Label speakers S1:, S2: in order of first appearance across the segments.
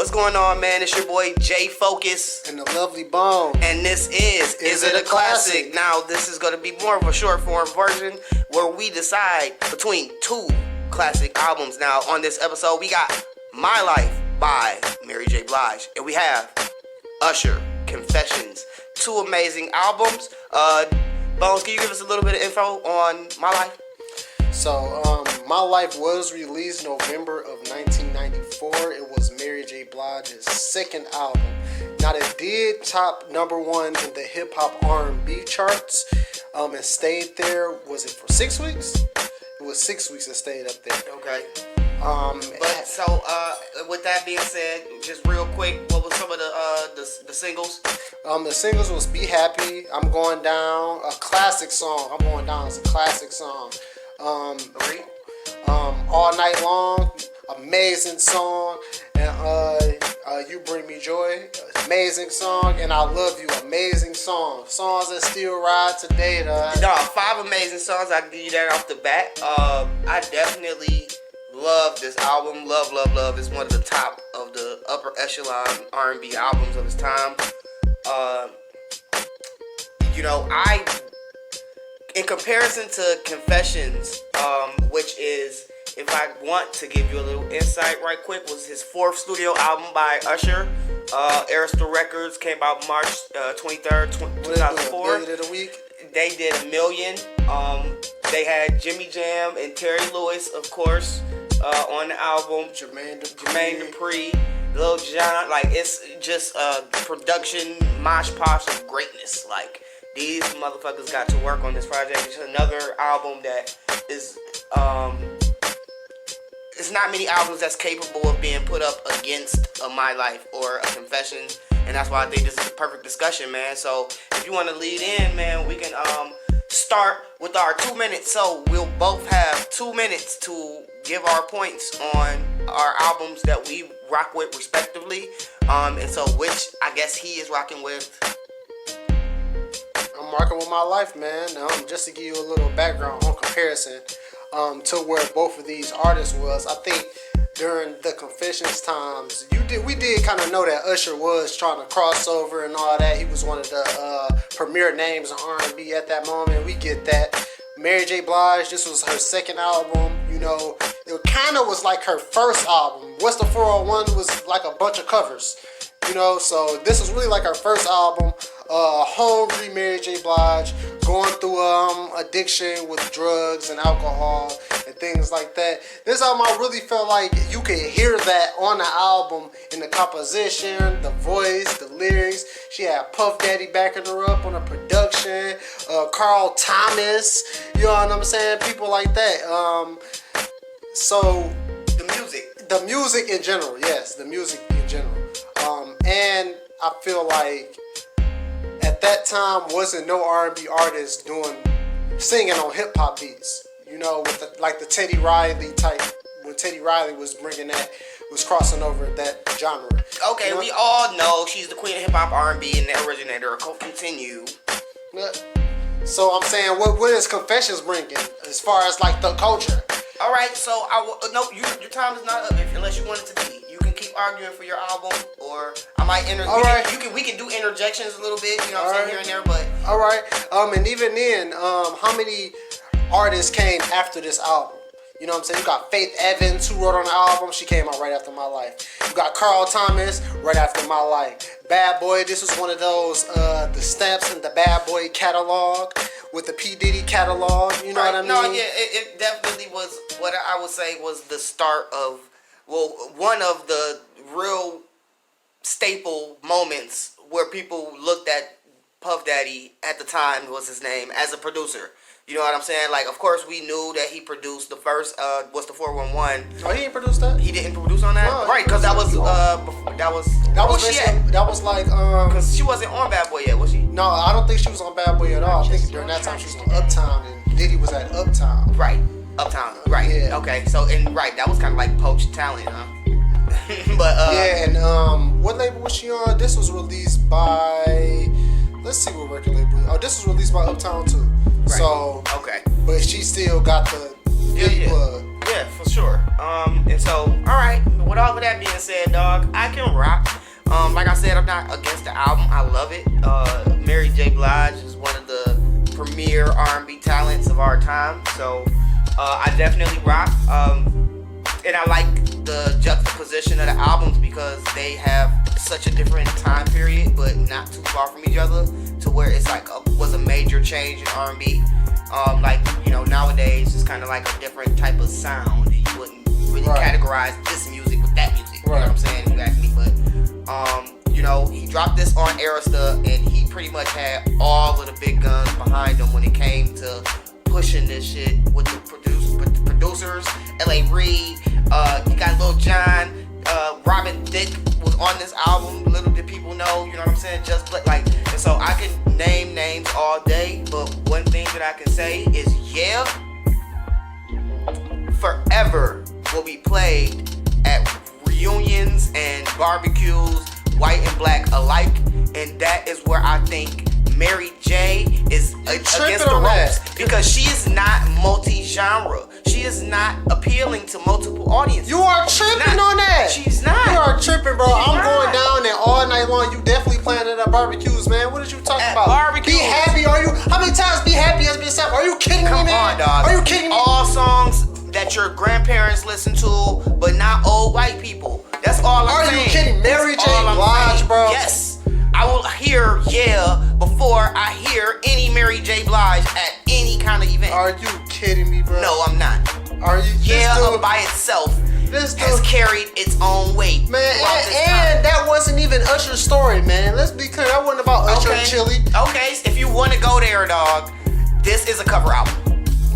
S1: What's going on, man? It's your boy Jay Focuz.
S2: And the lovely Bone.
S1: And this is It a Classic? Now, this is going to be more of a short form version where we decide between two classic albums. Now, on this episode, we got My Life by Mary J. Blige. And we have Usher, Confessions. Two amazing albums. Bones, can you give us a little bit of info on My Life?
S2: So, My Life was released November of 1994. It was Mary J. Blige's second album. Now, it did top #1 in the hip hop R&B charts, and stayed there. Was it for 6 weeks? It was 6 weeks it stayed up there.
S1: Okay. With that being said, just real quick, what was some of the singles?
S2: The singles was "Be Happy," "I'm Going Down," a classic song. "I'm Going Down" is a classic song. "All Night Long," amazing song, and "You Bring Me Joy," amazing song, and "I Love You," amazing song. Songs that still ride today, though.
S1: No, 5 amazing songs. I can give you that off the bat. I definitely love this album. Love. It's one of the top of the upper echelon R&B albums of its time. In comparison to Confessions, which is, if I want to give you a little insight right quick, was his 4th studio album by Usher. Arista Records came out March 23rd, 2004.
S2: They did a week.
S1: They did 1 million. They had Jimmy Jam and Terry Lewis, of course, on the album.
S2: Jermaine
S1: Dupri, Lil Jon. Like, it's just a production mosh posh of greatness. Like, these motherfuckers got to work on this project. It's another album that is, it's not many albums that's capable of being put up against a My Life or a Confession. And that's why I think this is a perfect discussion, man. So if you want to lead in, man, we can start with our 2 minutes. So we'll both have 2 minutes to give our points on our albums that we rock with respectively. And so which I guess he is rocking with.
S2: I'm rocking with My Life, man. Just to give you a little background on comparison to where both of these artists was, I think during the Confessions times, we did kind of know that Usher was trying to cross over and all that. He was one of the premier names in R&B at that moment. We get that. Mary J. Blige, this was her second album. You know, it kind of was like her first album. What's the 401 was like a bunch of covers. You know, so this was really like her first album. Hungry Mary J. Blige, going through addiction with drugs and alcohol and things like that. This album, I really felt like you could hear that on the album in the composition, the voice, the lyrics. She had Puff Daddy backing her up on the production, Carl Thomas, you know what I'm saying? People like that. So the music in general, yes, the music in general. And I feel like at that time wasn't no R&B artist singing on hip hop beats. You know, with the Teddy Riley type, when Teddy Riley was crossing over that genre.
S1: Okay,
S2: you know?
S1: We all know she's the queen of hip hop R&B and the originator. Continue.
S2: So I'm saying, what is Confessions bringing as far as like the culture?
S1: All right, so your time is not up unless you want it to be. You can keep arguing for your album, or I might we can do interjections a little bit, you know what I'm saying, here and there, but
S2: all right. And even then, how many artists came after this album? You know what I'm saying? You got Faith Evans, who wrote on the album. She came out right after My Life. You got Carl Thomas right after My Life. Bad Boy, this was one of those, the stamps in the Bad Boy catalog with the P. Diddy catalog. You know what I mean?
S1: No, yeah, it definitely was what I would say was the start of, one of the real staple moments where people looked at Puff Daddy at the time, was his name, as a producer. You know what I'm saying? Like, of course, we knew that he produced the first, what's the 411?
S2: Oh, he didn't produce that?
S1: He didn't produce on that? No, right, because that was
S2: like,
S1: because she wasn't on Bad Boy yet, was she?
S2: No, I don't think she was on Bad Boy at all. I think during that time she was on Uptown, and Diddy was at Uptown.
S1: Right, Uptown, right. Yeah. Okay, so, that was kind of like poached talent, huh? But,
S2: yeah, and, what label was she on? This was released by, let's see what record label. Oh, this was released by Uptown, too. Right. So,
S1: okay.
S2: But she still got the plug.
S1: Yeah, for sure. And so, all right. With all of that being said, dog, I can rock not against the album. I love it. Mary J. Blige is one of the premier R&B talents of our time. So I definitely rock. And I like the juxtaposition of the albums because they have such a different time period, but not too far from each other, to where it's like was a major change in R&B. Like, you know, nowadays it's kind of like a different type of sound. You wouldn't really categorize this music with that music. You know what I'm saying? If you ask me, but you know, he dropped this on Arista, and he pretty much had all of the big guns behind him when it came to pushing this shit with the producers. L.A. Reid, you got Lil Jon, Robin Thicke was on this album. Little did people know, you know what I'm saying? Just like, and so I can name names all day, but one thing that I can say is, yeah, forever will be played at reunions and barbecues, white and black alike, and that is where I think Mary J is against the ropes, because she is not multi-genre. She is not appealing to multiple audiences.
S2: You are tripping on that.
S1: She's not.
S2: You are tripping, bro. I'm going down there all night long. You definitely playing it at barbecues, man. What are you talking about?
S1: Barbecues.
S2: Be happy. Are you? How many times Be Happy has been said? Are you kidding me, man?
S1: Come on, dog.
S2: Are you kidding me?
S1: All songs that your grandparents listen to, but not old white people. That's all I'm saying.
S2: Are you kidding? Mary J. Blige, bro.
S1: Yes. I will hear before I hear any Mary J. Blige at any kind of event.
S2: Are you kidding me, bro?
S1: No, I'm not.
S2: Are you?
S1: By itself
S2: this
S1: has carried its own weight.
S2: Man, and that wasn't even Usher's story, man. Let's be clear. That wasn't about Usher and Chili.
S1: Okay, if you want to go there, dog, this is a cover album.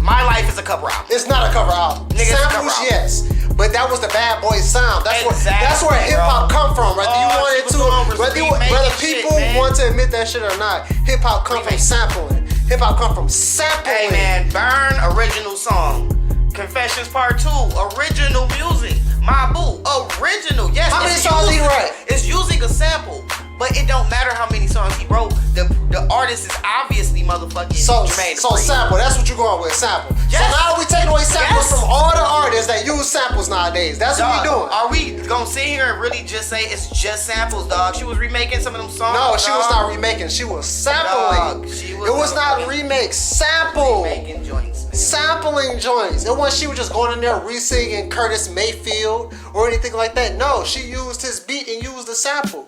S1: My Life is a cover album.
S2: It's not a cover album.
S1: Nigga,
S2: Samples, yes. But that was the Bad Boy sound. That's
S1: exactly,
S2: where hip hop come from. Whether you wanted to, whether people want to admit that shit or not, hip hop come from sampling. Hip hop come from sampling.
S1: Hey man, Burn, original song. Confessions Part 2, original music. My Boo, original. Yes.
S2: How many songs he write?
S1: It's using a sample, but it don't matter how many songs he wrote. The artist is obviously motherfucking Jermaine.
S2: So sample. That's what you're going with, sample.
S1: Yes.
S2: So now we taking away samples from all the artists that use samples nowadays. That's what we doing.
S1: Are we gonna sit here and really just say it's just samples, dog? She was remaking some of them songs.
S2: No, she was not remaking. She was sampling. It was not remake. Sample.
S1: Remaking joints.
S2: Sampling joints. It wasn't she was just going in there re-singing Curtis Mayfield or anything like that. No, she used his beat and used the sample.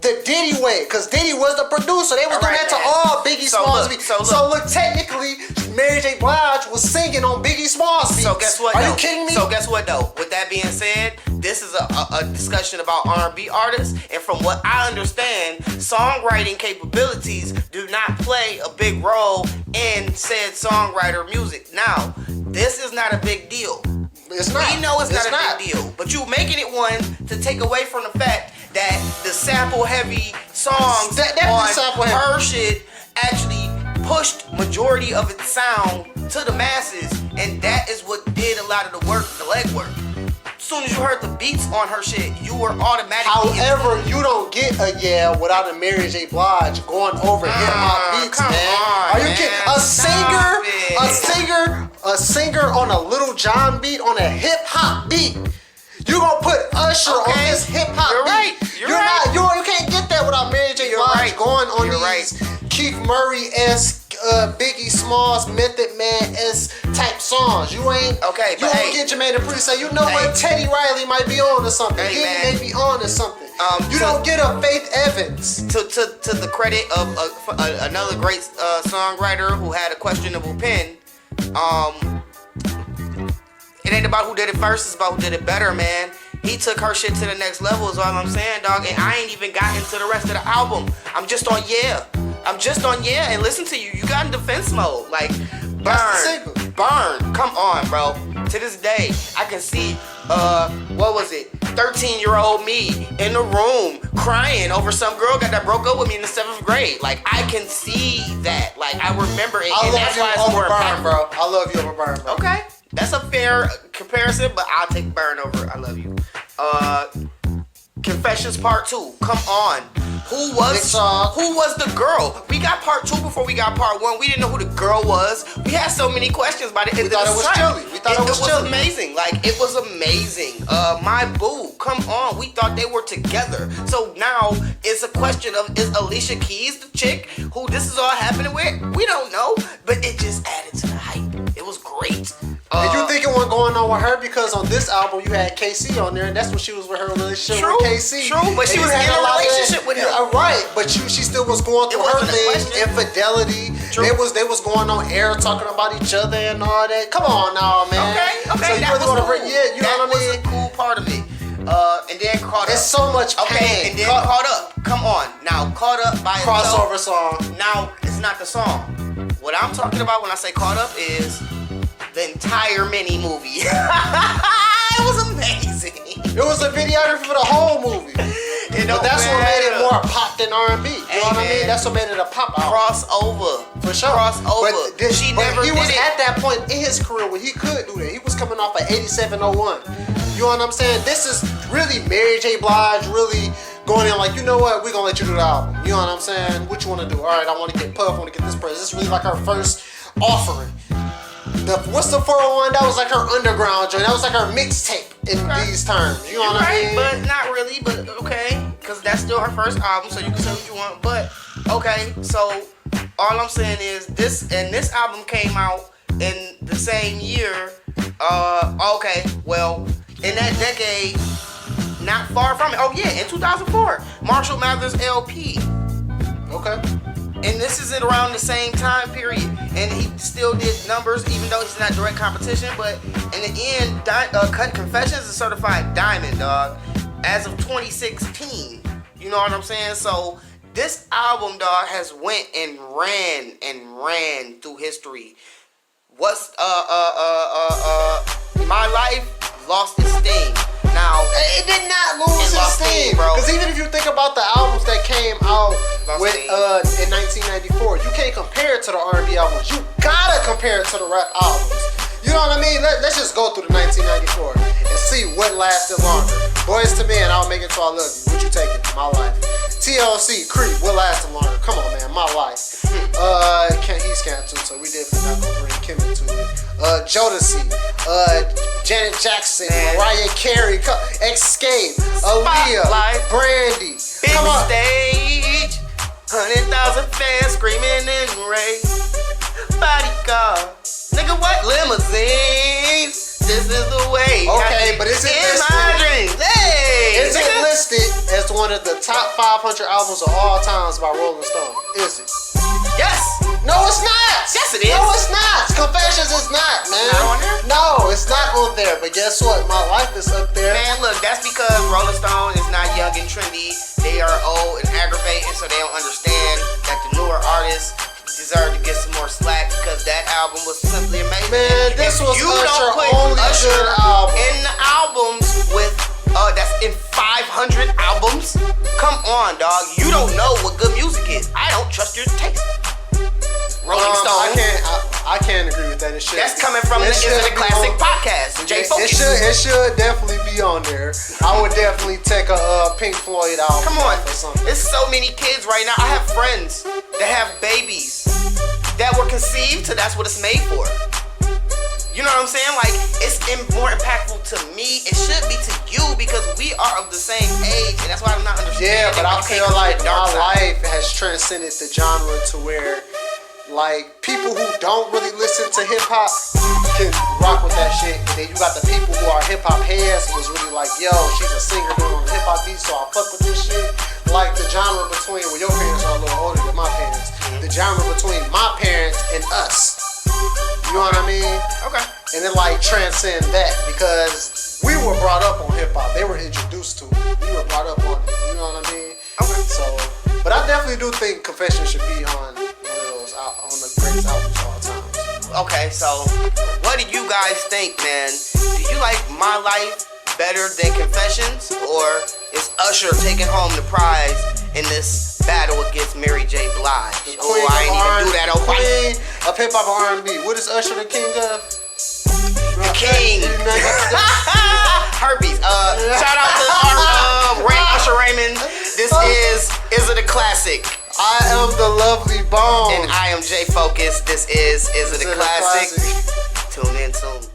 S2: The Diddy way, because Diddy was the producer. They was doing that to all Biggie Smalls beats. So look, technically, Mary J. Blige was singing on Biggie Smalls beats.
S1: So guess what?
S2: Are you kidding me?
S1: So guess what though? With that being said, this is a discussion about R&B artists, and from what I understand, songwriting capabilities do not play a big role in said songwriter music. Now, this is not a big deal.
S2: It's not.
S1: We know it's not a big deal, but you making it one to take away from the fact that the sample-heavy songs on her shit actually pushed majority of its sound to the masses, and that is what did a lot of the work, the legwork. As soon as you heard the beats on her shit, you were automatically.
S2: However, you don't get a yeah without a Mary J. Blige going over hip hop beats, man. Are you kidding? A singer on a Lil Jon beat on a hip hop beat. You gonna put Usher on this hip hop beat?
S1: You're right.
S2: You can't get that without Mary J. Blige going on these Keith Murray-esque, Biggie Smalls, Method Man-esque type songs. You ain't.
S1: Okay,
S2: you don't get Jermaine Dupri say, you know what? Teddy Riley might be on to something. He may be on to something. You don't get a Faith Evans.
S1: To the credit of another great songwriter who had a questionable pen. It ain't about who did it first, it's about who did it better, man. He took her shit to the next level is all I'm saying, dog. And I ain't even gotten to the rest of the album. I'm just on and listen to you. You got in defense mode. Like, burn. Come on, bro. To this day, I can see, 13-year-old me in the room crying over some girl that broke up with me in the 7th grade. Like, I can see that. Like, I remember it.
S2: I love you over Burn, bro. I love you over Burn, bro.
S1: Okay. That's a fair comparison, but I'll take Burn over I Love You. Confessions Part 2. Come on. Who was the girl? We got Part 2 before we got Part 1. We didn't know who the girl was. We had so many questions by the end of the track.
S2: We thought it was Chili.
S1: Amazing. Like, it was amazing. My boo. Come on. We thought they were together. So now it's a question of, is Alicia Keys the chick who this is all happening with? We don't know. But it just added to the hype. It was great.
S2: And you think it wasn't going on with her because on this album you had KC on there, and that's when she was with her relationship with KC.
S1: True, but she was in a relationship with him.
S2: Right, but she still was going through her thing, infidelity. They was going on air talking about each other and all that. Come on now, man.
S1: Okay.
S2: So you really want to bring, you know what I mean?
S1: That was a cool part of it. And then Caught Up.
S2: It's so much pain.
S1: Okay, and then Caught Up. Come on. Now, Caught Up by
S2: crossover
S1: itself.
S2: song.
S1: Now, it's not the song. What I'm talking about when I say Caught Up is the entire mini movie. It was amazing.
S2: It was a videography for the whole movie. But that's what made it more pop than R&B. You know what I mean? That's what made it a pop album.
S1: Crossover.
S2: For sure.
S1: Crossover.
S2: But he was at that point in his career where he could do that. He was coming off of 8701. You know what I'm saying? This is really Mary J. Blige really going in like, you know what? We're going to let you do the album. You know what I'm saying? What you want to do? All right, I want to get Puff. I want to get this person. This is really like her first offering. What's the 401? That was like her underground joint. That was like her mixtape in these terms. You know what I mean?
S1: But not really. But okay, because that's still her first album, so you can say what you want. But okay, so all I'm saying is this album came out in the same year. Okay, well, in that decade, not far from it. Oh yeah, in 2004, Marshall Mathers LP.
S2: Okay.
S1: And this is around the same time period. And he still did numbers, even though he's not direct competition. But in the end, Cut Confessions is certified diamond, dog. As of 2016. You know what I'm saying? So this album, dog, has went and ran through history. What's My Life lost its sting. Now,
S2: it did not lose its steam, bro. Because even if you think about the albums that came out in 1994, you can't compare it to the R&B albums. You gotta compare it to the rap albums. You know what I mean? Let's just go through the 1994 and see what lasted longer. Boys to Men, I'll Make It So I Love You. What you taking? My Life. TLC, Creep, what lasted longer? Come on, man, My Life. He's canceled, so we definitely not gonna bring Kim into it. Jodeci, Janet Jackson, Mariah Carey, Escape, Aaliyah, Brandy.
S1: Big stage, 100,000 fans screaming in rage. Bodyguard, nigga, what? Limousines. This is the way.
S2: Okay, but is it listed?
S1: In my dreams. Hey,
S2: is it listed as one of the top 500 albums of all times by Rolling Stone? Is it?
S1: Yes.
S2: No, it's not.
S1: Yes, it is.
S2: No, it's not. Confessions is not, man.
S1: Not on there?
S2: No, it's not on there. But guess what? My Life is up there.
S1: Man, look, that's because Rolling Stone is not young and trendy. They are old and aggravating, so they don't understand that the newer artists deserve to get some more slack because that album was simply amazing.
S2: Man, this was
S1: you
S2: Usher
S1: don't put
S2: only
S1: Usher
S2: good album.
S1: in the albums with that's in 500 albums. Come on, dog. You don't know what good music is. I don't trust your taste. Rolling Stone.
S2: I can't agree with that.
S1: That's coming from the Isn't It Classic podcast. Jay Focuz.
S2: It should definitely be on there. I would definitely take a Pink Floyd album.
S1: Come on.
S2: Or something.
S1: There's so many kids right now. I have friends that have babies that were conceived to that's what it's made for. You know what I'm saying? Like, it's more impactful to me. It should be to you because we are of the same age, and that's why I'm not understanding.
S2: Yeah, but I feel like My Life has transcended the genre to where, like, people who don't really listen to hip hop can rock with that shit. And then you got the people who are hip hop heads who was really like, yo, she's a singer doing hip hop beats, so I fuck with this shit. Like the genre between, well, your parents are a little older than my parents. The genre between my parents and us. You know what I mean?
S1: Okay.
S2: And then like transcend that because we were brought up on hip hop. They were introduced to it. We were brought up on it. You know what I mean?
S1: Okay.
S2: So, but I definitely do think Confession should be on one of those on the greatest albums of all time.
S1: Okay, so what do you guys think, man? Do you like My Life better than Confessions, or is Usher taking home the prize in this battle against Mary J. Blige? Oh, I ain't even do that. Oh,
S2: queen of hip hop and R&B. What is Usher the king of?
S1: The king. Herpes. Shout out to our Ray Classic.
S2: I am the lovely Bone.
S1: And I am J Focuz. This is It a Classic? Tune in soon.